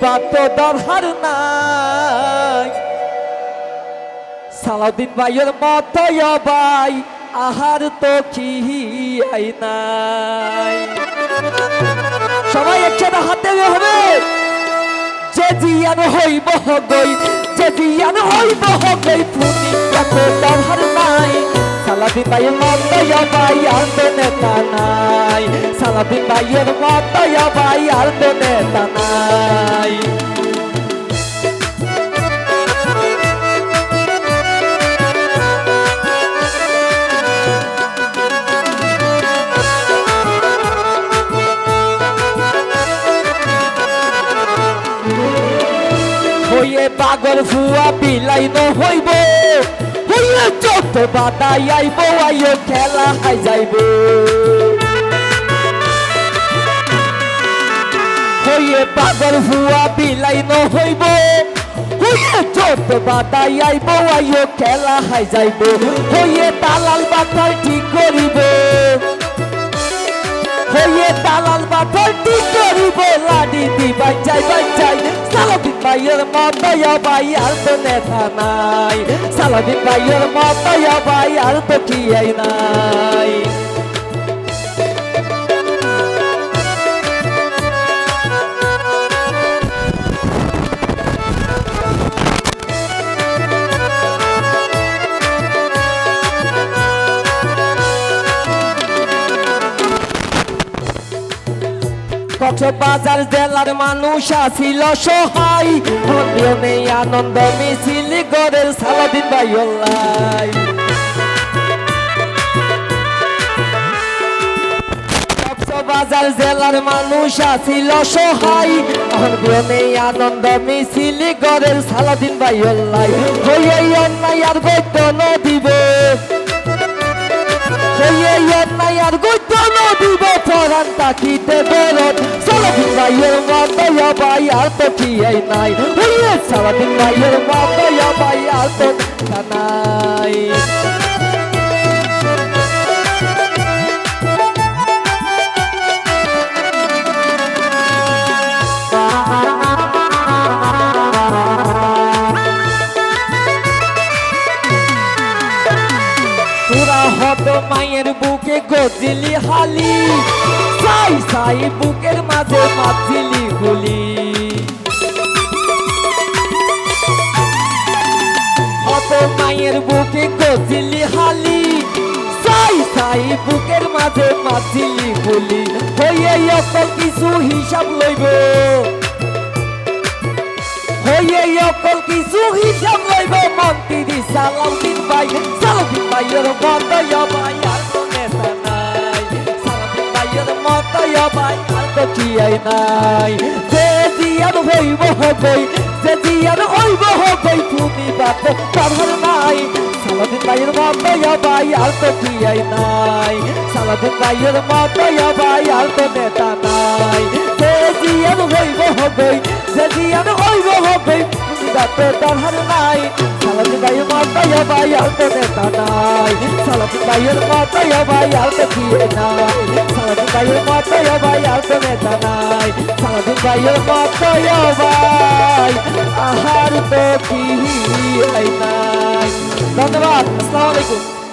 বাত দরহার নাই সালাউদ্দিন ভাইয়ের মতো ভাই আহার তো কি আই নাই সবাই একসাথে হাতে হবে যে জিয়ান হইব গই যে জিয়ান হইব গই ফুনি বাত দরহার নাই সালাউদ্দিন ভাইয়ের মতো ভাই আর তো নেতা নাই সালাউদ্দিন ভাইয়ের মতো ভাই আর তো নেতা নাই হইয়ে পাগল ফুয়া বিলাই ন হইব হইয়ে যত বাদাই আইব আইও খেলা হাই যাইব হইয়ে পাগল ফুয়া বিলাই ন হইব হইয়ে যত বাদাই আইব আইও খেলা হাই যাইব হইয়ে দালাল বাটার ঠিক করিব হইয়ে দালাল বাটার ঠিক করিব লাডি দি বাঁচাই বাঁচাই সালাউদ্দিন ভাইয়ের মতো ভাই আর তো নেতা নাই সালাউদ্দিন ভাইয়ের মতো ভাই আর তো কি আই নাই কক্সবাজার জেলার মানুষ আসিল সহায় নেই আনন্দ মিছিল গড়ের সালাউদ্দিন ভাইয়ের কক্সবাজার জেলার মানুষ আসিল সহায় নেই আনন্দ মিছিল গড়ের সালাউদ্দিন ভাইয়ের হইয়ে অন্যায় আর গদ্য নদিব অন্যায় আর গদ্য নদিব পরান তাকিতে বেরোত সালাউদ্দিন ভাইয়ের মতো ভাই আর তো কি আই নাই সালাউদ্দিন ভাইয়ের মতো ভাই আর তো নাই হত মায়ের বুকে গজিলি হালি সাই সাই বুকের মাঝে মাঝিলি গুলি হত মায়ের বুকে গজিলি হালি সাই সাই বুকের মাঝে মাঝিলি গুলি হইয়ে অত কিছু হিসাব লইব হইয়ে অকল কিছু হিসাব লইব মন্ত্রী সালাউদ্দিন ভাইয়ের মতো ভাই আর তো নেতা নাই সালাউদ্দিন ভাইয়ের মতো ভাই আর তো কি আই নাই যে জিয়ান হইব হই যে জিয়ান হইব হই তুমি বাত দরহার নাই সালাউদ্দিন ভাইয়ের মতো ভাই আর তো কি আই নাই সালাউদ্দিন ভাইয়ের মতো ভাই আর তো নেতা নাই যে জিয়ান হইব হই যে জিয়ান হইব হই তুমি বাত দরহার নাই সালাউদ্দিন ভাইয়ের মতো ভাই আর তো নেতা নাই সালাউদ্দিন ভাইয়ের মতো ভাই আর তো কি নাই সালাউদ্দিন ভাইয়ের মতো ভাই আর তো নেতা নাই সালাউদ্দিন ভাইয়ের মতো ভাই আহার তো কি নাই ধন্যবাদ আসসালামু আলাইকুম